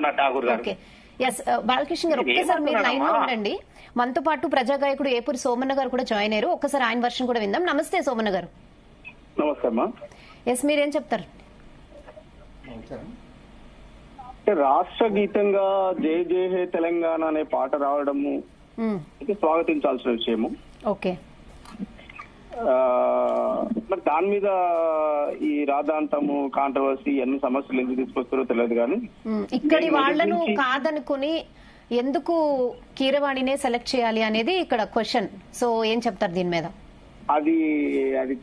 రవీంద్రనాథ్ ఠాగూర్ గారు. ఎస్ బాలకృష్ణ గారు, ఒక్కసారి మీరు లైన్ లో ఉండండి. మనతో పాటు ప్రజాగాయకుడు ఏపూరి సోమన్న గారు కూడా జాయిన్ అయ్యారు. ఒక్కసారి ఆయన వర్షన్ కూడా విందాం. నమస్తే సోమన్న గారు. నమస్తే అమ్మా. ఎస్, మీరేం చెప్తారు? రాష్ట్ర గీతంగా జయ జయ హే తెలంగాణ అనే పాట రావడము స్వాగతించాల్సిన విషయము. ఓకే, మరి దాని మీద ఈ రాధాంతము కాంట్రవర్సీ అన్ని సమస్యలు ఎందుకు తీసుకొస్తారో తెలియదు కానీ ఇక్కడి వాళ్లను కాదనుకుని ఎందుకు కీరవాణినే సెలెక్ట్ చేయాలి అనేది ఇక్కడ క్వశ్చన్. సో ఏం చెప్తారు దీని మీద? అది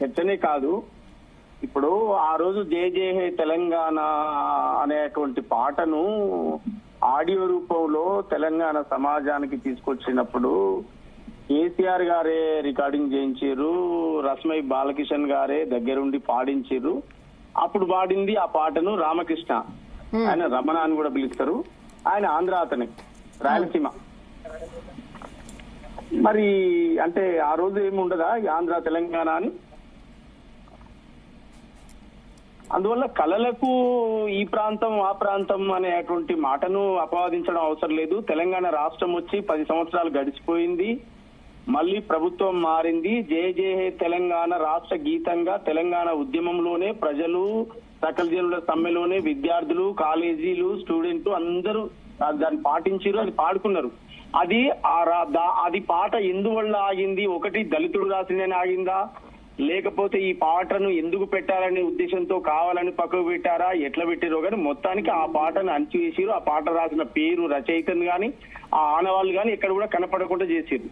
చర్చనే కాదు. ఇప్పుడు ఆ రోజు జయ జయ హే తెలంగాణ అనేటువంటి పాటను ఆడియో రూపంలో తెలంగాణ సమాజానికి తీసుకొచ్చినప్పుడు కేసీఆర్ గారే రికార్డింగ్ చేయించారు, రస్మై బాలకిషన్ గారే దగ్గరుండి పాడించారు. అప్పుడు పాడింది ఆ పాటను రామకృష్ణ, ఆయన రమణ అని కూడా పిలుస్తారు, ఆయన ఆంధ్ర అతనే, రాయలసీమ. మరి అంటే ఆ రోజు ఏముండదా ఆంధ్ర తెలంగాణ అని? అందువల్ల కళలకు ఈ ప్రాంతం ఆ ప్రాంతం అనేటువంటి మాటను అపవాదించడం అవసరం లేదు. తెలంగాణ రాష్ట్రం వచ్చి 10 సంవత్సరాలు గడిచిపోయింది, మళ్ళీ ప్రభుత్వం మారింది. జయ జయ హే తెలంగాణ రాష్ట్ర గీతంగా తెలంగాణ ఉద్యమంలోనే ప్రజలు, సకల జనుల సమ్మెలోనే విద్యార్థులు, కాలేజీలు, స్టూడెంట్లు అందరూ దాన్ని పాటించారు, అది పాడుకున్నారు. అది పాట ఎందువల్ల ఆగింది? ఒకటి దళితుడు రాసిందని ఆగిందా, లేకపోతే ఈ పాటను ఎందుకు పెట్టాలనే ఉద్దేశంతో కావాలని పక్కకు పెట్టారా, ఎట్లా పెట్టారో కానీ మొత్తానికి ఆ పాటను అణచివేసారు. ఆ పాట రాసిన పేరు రచయితను గాని ఆ ఆనవాళ్ళు గాని ఎక్కడ కూడా కనపడకుండా చేసారు.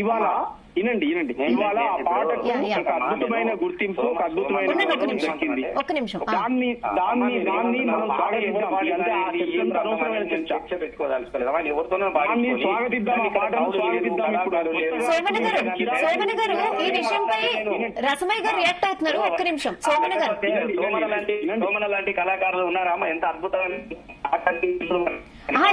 ఇవాళ వినండి ఇవాళ ఆ పాటకు ఒక అద్భుతమైన గుర్తింపు, ఒక అద్భుతమైన దక్కింది. దాన్ని మనం స్వాగతిద్దాం. దాన్ని స్వాగతిద్దాం, ఆ పాటను స్వాగతిద్దాం. సోమన్న గారు ఈ విషయంపై రసమయ్య గారు రియాక్ట్ అవుతున్నారు. ఒక్క నిమిషం సోమన్న గారు. సోమన లాంటి కళాకారులు ఉన్నారమ్మా, ఎంత అద్భుతమైన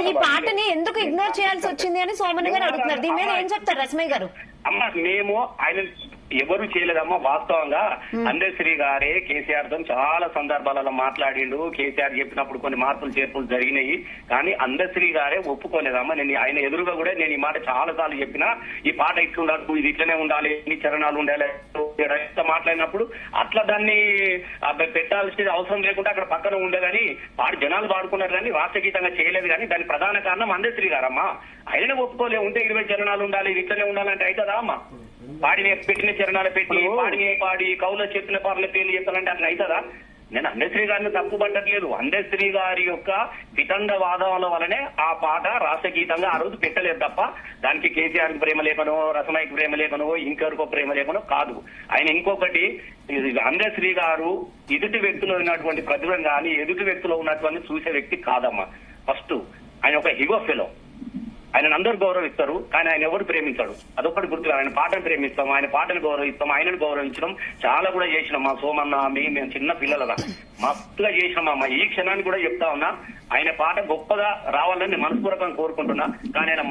ఈ పాటని ఎందుకు ఇగ్నోర్ చేయాల్సి వచ్చింది అని సోమన్న గారు అడుగుతున్నారు. దీని మీద ఏం చెప్తారు రసమయ్య గారు? అమ్మ మేము ఆయన ఎవరు చేయలేదమ్మా. వాస్తవంగా అందశ్రీ గారే కేసీఆర్ తో చాలా సందర్భాలలో మాట్లాడిండు. కేసీఆర్ చెప్పినప్పుడు కొన్ని మార్పులు చేర్పులు జరిగినాయి, కానీ అందశ్రీ గారే ఒప్పుకోలేదమ్మా. నేను ఆయన ఎదురుగా కూడా నేను ఈ మాట చాలా సార్లు చెప్పినా, ఈ పాట ఇట్లుండాలి, ఇది ఇట్లనే ఉండాలి, ఎన్ని చరణాలు ఉండాలి మాట్లాడినప్పుడు అట్లా దాన్ని పెట్టాల్సిన అవసరం లేకుండా అక్కడ పక్కన ఉండేదని జనాలు పాడుకున్నారు, కానీ రాష్ట్ర గీతంగా చేయలేదు. కానీ దాని ప్రధాన కారణం అందశ్రీ గారమ్మా. ఆయననే ఒప్పుకోలే. ఉంటే 20 చరణాలు ఉండాలి, ఇది ఇట్లనే ఉండాలంటే అవుతుందా అమ్మా? పెట్టిన చరణాలు పెట్టి పాడి కౌల చెప్పిన పాటల పేర్లు చెప్పాలంటే అట్లా అవుతుందా? నేను అందశ్రీ గారిని తప్పు పట్టట్లేదు. అందశ్రీ గారి యొక్క వితండ వాదనల వల్లనే ఆ పాట రాష్ట్ర గీతంగా ఆ రోజు పెట్టలేదు తప్ప దానికి కేసీఆర్ కి ప్రేమ లేకనో, రసమయ్యకి ప్రేమ లేకనో, ఇంకెవరికో ప్రేమ లేకనో కాదు. ఆయన ఇంకొకటి, అందశ్రీ గారు ఎదుటి వ్యక్తిలో ఉన్నటువంటి ప్రతిభను కానీ ఎదుటి వ్యక్తిలో ఉన్నటువంటి చూసే వ్యక్తి కాదమ్మా. ఫస్ట్ ఆయన ఒక హిగో ఫెలో. ఆయన అందరూ గౌరవిస్తారు, కానీ ఆయన ఎవరు ప్రేమించాడు అదొక్కటి గుర్తు. ఆయన పాటను ప్రేమిస్తాం, ఆయన పాటను గౌరవిస్తాం, ఆయనను గౌరవించడం చాలా కూడా చేసినాం. మా సోమన్న మేము చిన్న పిల్లలగా మస్తుగా చేసినామమ్మా. ఈ క్షణాన్ని కూడా చెప్తా ఉన్నా, ఆయన పాట గొప్పగా రావాలని మనస్పూర్వకంగా కోరుకుంటున్నా. కానీ ఆయన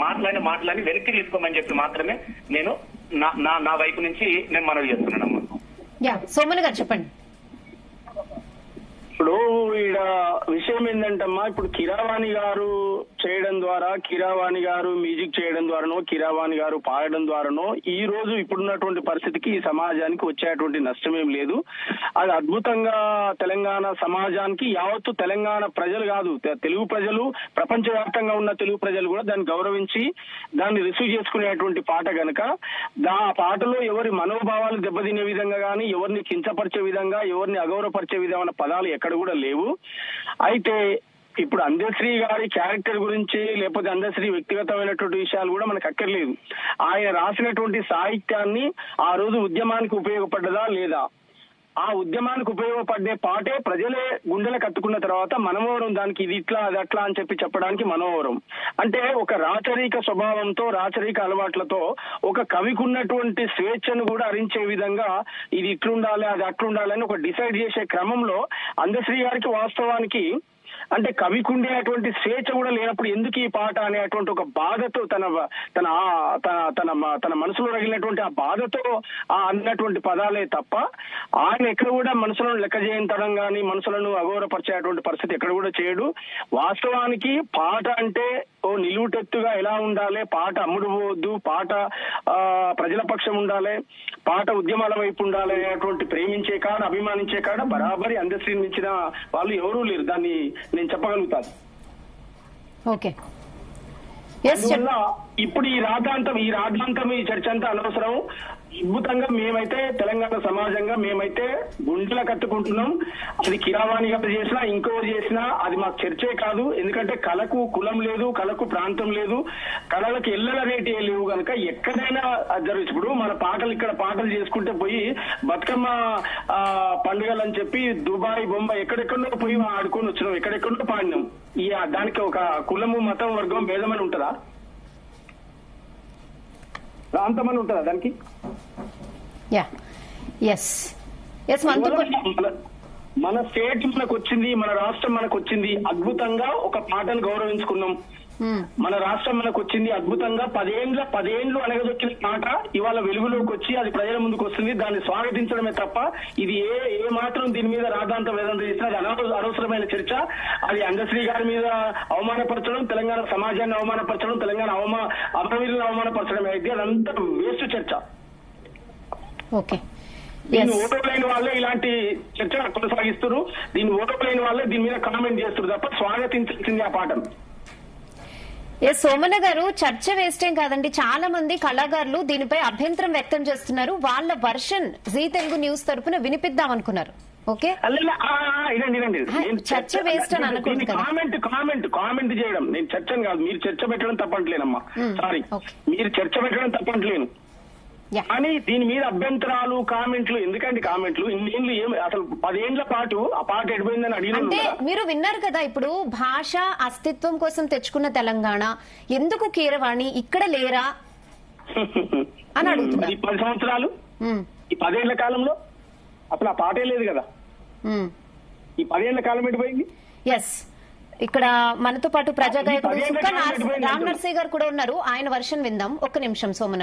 మాటలని వెనక్కి తీసుకోమని చెప్పి మాత్రమే నేను నా వైపు నుంచి నేను మనవి చేస్తున్నానమ్మా. సోమన్న గారు చెప్పండి. ఇప్పుడు ఈడ విషయం ఏంటంటమ్మా, ఇప్పుడు కీరవాణి గారు చేయడం ద్వారా, కీరవాణి గారు మ్యూజిక్ చేయడం ద్వారానో, కీరవాణి గారు పాడడం ద్వారానో ఈ రోజు ఇప్పుడున్నటువంటి పరిస్థితికి ఈ సమాజానికి వచ్చేటువంటి నష్టం ఏం లేదు. అది అద్భుతంగా తెలంగాణ సమాజానికి, యావత్తు తెలంగాణ ప్రజలు కాదు, తెలుగు ప్రజలు, ప్రపంచవ్యాప్తంగా ఉన్న తెలుగు ప్రజలు కూడా దాన్ని గౌరవించి దాన్ని రిసీవ్ చేసుకునేటువంటి పాట గనక ఆ పాటలో ఎవరి మనోభావాలు దెబ్బతినే విధంగా కానీ, ఎవరిని కించపరిచే విధంగా, ఎవరిని అగౌరవపరిచే విధమైన పదాలు ఎక్కడ కూడా లేవు. అయితే ఇప్పుడు అందశ్రీ గారి క్యారెక్టర్ గురించి లేకపోతే అందశ్రీ వ్యక్తిగతమైనటువంటి విషయాలు కూడా మనకు అక్కర్లేదు. ఆయన రాసినటువంటి సాహిత్యాన్ని ఆ రోజు ఉద్యమానికి ఉపయోగపడ్డదా లేదా, ఆ ఉద్యమానికి ఉపయోగపడే పాటే ప్రజలే గుండెలు కత్తుకున్న తర్వాత మనోవరం దానికి ఇది ఇట్లా అది అట్లా అని చెప్పడానికి మనోవరం. అంటే ఒక రాచరిక స్వభావంతో, రాచరిక అలవాట్లతో ఒక కవికి ఉన్నటువంటి స్వేచ్ఛను కూడా హరించే విధంగా ఇది ఇట్లుండాలి అది అట్లుండాలి అని ఒక డిసైడ్ చేసే క్రమంలో అందశ్రీ గారికి వాస్తవానికి అంటే కవికి ఉండేటువంటి స్వేచ్ఛ కూడా లేనప్పుడు ఎందుకు ఈ పాట అనేటువంటి ఒక బాధతో తన తన తన తన తన మనసులో రగిలినటువంటి ఆ బాధతో అన్నటువంటి పదాలే తప్ప ఆయన ఎక్కడ కూడా మనసులను లెక్క చేయించడం కానీ మనసులను అగౌరవపరిచేటువంటి పరిస్థితి ఎక్కడ కూడా చేయడు. వాస్తవానికి పాట అంటే ఓ నిలువుటెత్తుగా ఎలా ఉండాలి, పాట అమ్ముడు పోవద్దు, పాట ప్రజల పక్షం ఉండాలి, పాట ఉద్యమాల వైపు ఉండాలి అనేటువంటి ప్రేమించే కాడ అభిమానించే కాడ బరాబరి అందశ్రీని మించిన వాళ్ళు ఎవరూ లేరు. దాన్ని నేను చెప్పగలుగుతాను. ఓకే, అందువల్ల ఇప్పుడు ఈ రాద్ధాంతం ఈ చర్చ అంతా అనవసరం. అద్భుతంగా మేమైతే తెలంగాణ సమాజంగా మేమైతే గుండెల కట్టుకుంటున్నాం. అది కిరావాణి గారు చేసినా ఇంకోటి చేసినా అది మాకు చర్చే కాదు. ఎందుకంటే కళకు కులం లేదు, కళకు ప్రాంతం లేదు, కళలకు ఎల్లలనేటి లేవు కనుక ఎక్కడైనా జరగచ్చు. ఇప్పుడు మన పాటలు ఇక్కడ పాటలు చేసుకుంటే పోయి బతుకమ్మ పండుగలు అని చెప్పి దుబాయ్ బొంబాయి ఎక్కడెక్కడో పోయి ఆడుకొని వచ్చినాం, ఎక్కడెక్కడో పాడినాం. దానికి ఒక కులము మతం వర్గం భేదమని ఉంటుందా? ప్రాంతమని ఉంటుందా దానికి? మన స్టేట్ మనకు వచ్చింది, మన రాష్ట్రం మనకు వచ్చింది, అద్భుతంగా ఒక పాటను గౌరవించుకున్నాం. మన రాష్ట్రం మనకు వచ్చింది అద్భుతంగా 10 ఏళ్ళు అనగదొక్కిన పాట ఇవాళ వెలుగులోకి వచ్చి అది ప్రజల ముందుకు వస్తుంది. దాన్ని స్వాగతించడమే తప్ప ఇది ఏ మాత్రం దీని మీద రాద్ధాంత వేదాంతం చేసినా అది అనవసరమైన చర్చ. అది అందశ్రీ గారి మీద అవమానపరచడం, తెలంగాణ సమాజాన్ని అవమానపరచడం, తెలంగాణ అమరవీరులను అవమానపరచడం అయితే అదంతా వేస్ట్ చర్చ. ఓకే, దీన్ని ఓటర్లైన వాళ్ళే ఇలాంటి చర్చ కొనసాగిస్తారు, దీన్ని ఓటర్లైన వాళ్ళే దీని మీద కామెంట్ చేస్తారు తప్ప స్వాగతించాల్సింది ఆ పాటను. సోమన్న గారు, చర్చ వేస్టేం కాదండి, చాలా మంది కళాకారులు దీనిపై అభ్యంతరం వ్యక్తం చేస్తున్నారు. వాళ్ళ వర్షన్ జీ తెలుగు న్యూస్ తరపున వినిపిద్దాం అనుకున్నారు. ఓకే, చర్చ వేస్ట్ అని అనుకోండి. కామెంట్ చేయడం నేను చర్చను కాదు, మీరు చర్చ పెట్టడం తప్పట్లేనమ్మా, సారీ, మీరు చర్చ పెట్టడం తప్పట్లేను. కానీ దీని మీద అభ్యంతరాలు కామెంట్లు ఎందుకండి? కామెంట్లు ఇన్నేళ్ళు అసలు 10 ఏళ్ల పాటు ఆ పాట ఎడిపోయిందని అడిగిన అంటే మీరు విన్నారు కదా, ఇప్పుడు భాష అస్తిత్వం కోసం తెచ్చుకున్న తెలంగాణ ఎందుకు కీరవాణి ఇక్కడ లేరా అని అడుగుతున్నారు. 10 సంవత్సరాలు ఈ 10 ఏళ్ల కాలంలో అసలు ఆ పాటే లేదు కదా. ఈ 10 ఏళ్ల కాలం ఎడిపోయింది. ఎస్, ఇక్కడ మనతో పాటు ప్రజాగాయకుడు సుక్క రామ్ నర్సయ్య గారు కూడా ఉన్నారు. ఆయన వర్షన్ విందాం. ఒక్క నిమిషం సోమన్న.